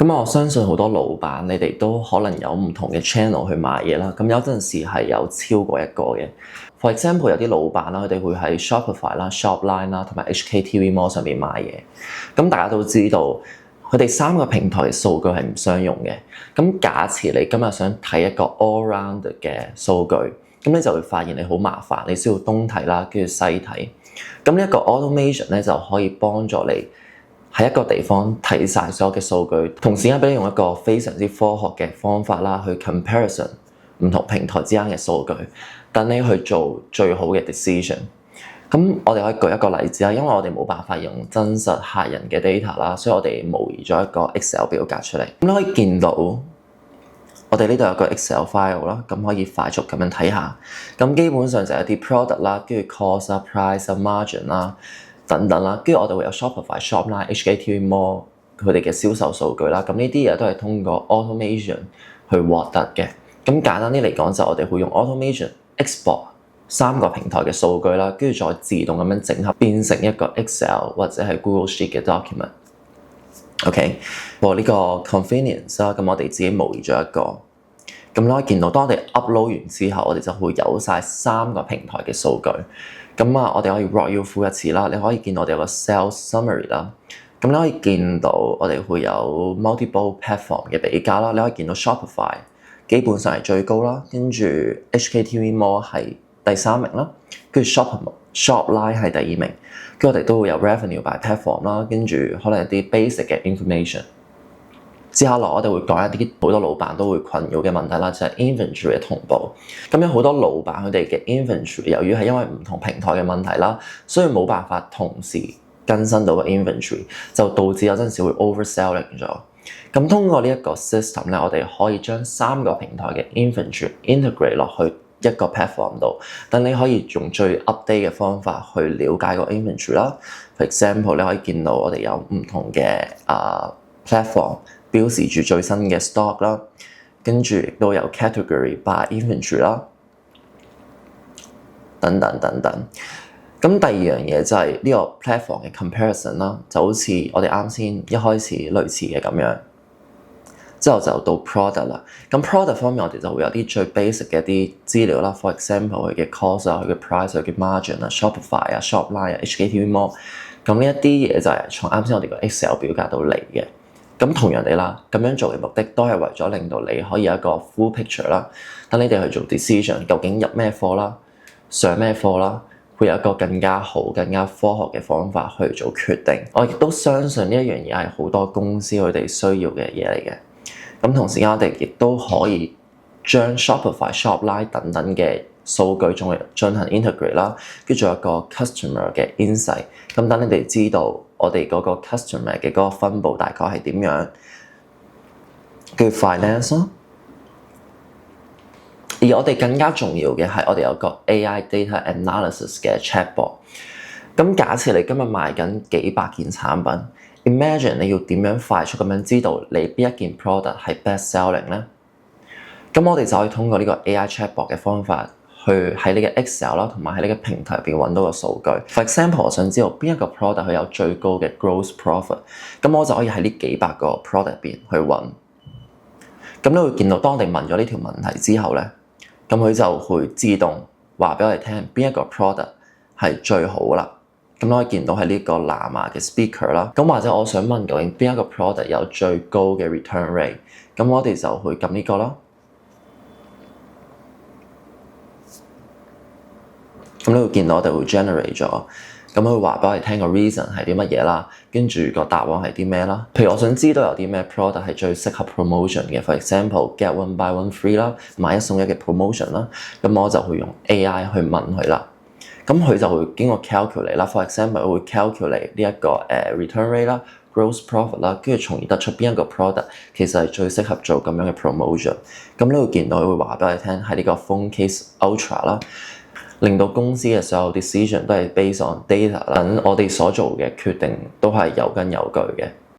咁我相信好多老闆，你哋都可能有唔同嘅 channel 去賣嘢啦。咁有陣時係有超過一個嘅。For example，有啲老闆啦，佢哋會喺 Shopify 啦、Shopline 啦同埋 HKTV Mall 上面賣嘢。咁大家都知道，佢哋三個平台嘅數據係唔相容嘅。咁假設你今日想睇一個 all round 嘅數據，咁你就會發現你好麻煩，你需要東睇啦，跟住西睇。咁呢一個 automation 咧就可以幫助你喺一個地方睇晒所有嘅數據，同時間俾你用一個非常之科學嘅方法啦，去 comparison 唔同平台之間嘅數據，等你去做最好嘅 decision。咁我哋可以舉一個例子啦，因為我哋冇辦法用真實客人嘅 data 啦，所以我哋模擬咗一個 Excel 表格出嚟。咁你可以見到我哋呢度有個 Excel file 啦，咁可以快速咁樣睇下。咁基本上就係一啲 product 啦，跟住 cost 啊、price 啊、margin 啦等等啦，跟住我哋會有 Shopify、Shopline、HKTV Mall 佢哋嘅銷售數據啦。咁呢啲嘢都係通過 automation 去獲得嘅。咁簡單啲嚟講，就我哋會用 automation export 三個平台嘅數據啦，跟住再自動咁樣整合變成一個 Excel 或者係 Google Sheet 嘅 document。OK， for 呢個 convenience 啦，咁我哋自己模擬咗一個。咁你可以見到，當我哋 upload 完之後，我哋就會有晒三個平台嘅數據。咁我哋可以 walk you through 一次啦。你可以見到我哋有個 sales summary 啦。咁你可以見到我哋會有 multiple platform 嘅比較啦。你可以見到 Shopify 基本上係最高啦，跟住 HKTV Mall 係第三名啦，跟住 Shopline 係第二名。跟住我哋都會有 revenue by platform 啦，跟住可能一啲 basic 嘅 information。之後落我哋會講一啲好多老闆都會困擾嘅問題啦，就係 inventory 嘅同步。咁有好多老闆佢哋嘅 inventory 由於係因為唔同平台嘅問題啦，所以冇辦法同時更新到個 inventory， 就導致有陣時會 overselling 咗。咁通過呢一個 system 咧，我哋可以將三個平台嘅 inventory integrate 落去一個 platform 度，等你可以用最 update 嘅方法去了解個 inventory 啦。For example， 你可以見到我哋有唔同嘅platform。標示住最新嘅 stock 啦，跟住亦都有 category by inventory 啦，等等等等。咁第二樣嘢就係呢個 platform 嘅 comparison 啦，就好似我哋啱先一開始類似嘅咁樣。之後就到 product 啦。咁 product 方面我哋就會有啲最 basic 嘅一啲資料啦。For example， 佢嘅 cost 啊、佢嘅 price、佢嘅 margin 啊、Shopify 啊、Shopline 啊、HKTV Mall。咁呢一啲嘢就係從啱先我哋個 Excel 表格度嚟嘅。咁同樣地啦，咁樣做嘅目的都係為咗令到你可以有一個 full picture 啦，等你哋去做 decision， 究竟入咩貨啦，上咩貨啦，會有一個更加好、更加科學嘅方法去做決定。我亦都相信呢一樣嘢係好多公司佢哋需要嘅嘢嚟嘅。咁同時間我哋亦都可以將 Shopify、Shopline 等等嘅數據仲進行 integrate 啦，跟住仲有一個 customer 嘅 insight， 咁等你哋知道我哋嗰個 customer 嘅嗰個分佈大概係點樣，跟住 finance 咯。而我哋更加重要嘅係我哋有個 AI data analysis 嘅 chatbot。咁假設你今日賣緊幾百件產品 ，imagine 你要點樣快速咁樣知道你邊一件 product 係 best selling 咧？咁我哋就可以通過呢個 AI chatbot 嘅方法，去喺你嘅 Excel 啦，同埋喺你嘅平台入邊揾到個數據。For example， 我想知道邊一個 product 佢有最高嘅 gross profit， 咁我就可以喺呢幾百個 product 入邊去揾。咁你會見到，當我哋問咗呢條問題之後咧，咁佢就會自動話俾我哋聽邊一個 product 係最好啦。咁你可以見到係呢個藍牙嘅 speaker 啦。咁或者我想問究竟邊一個 product 有最高嘅 return rate， 咁我哋就去撳呢個啦。咁你會見到我哋會 generate 咗，咁佢話俾我哋聽個 reason 係啲乜嘢啦，跟住個答案係啲咩啦？譬如我想知道有啲咩 product 係最適合 promotion 嘅 ，for example get one buy one free 啦，買一送一嘅 promotion 啦，咁我就會用 AI 去問佢啦，咁佢就會經過 calculate 啦 ，for example 會 calculate 呢一個return rate 啦、gross profit 啦，跟住從而得出邊一個 product 其實係最適合做咁樣嘅 promotion。咁你會見到佢會話俾我哋聽係呢個 Phone Case Ultra 啦。令到公司嘅所有 decision 都係 based on data，等我哋所做嘅決定都係有根有據嘅。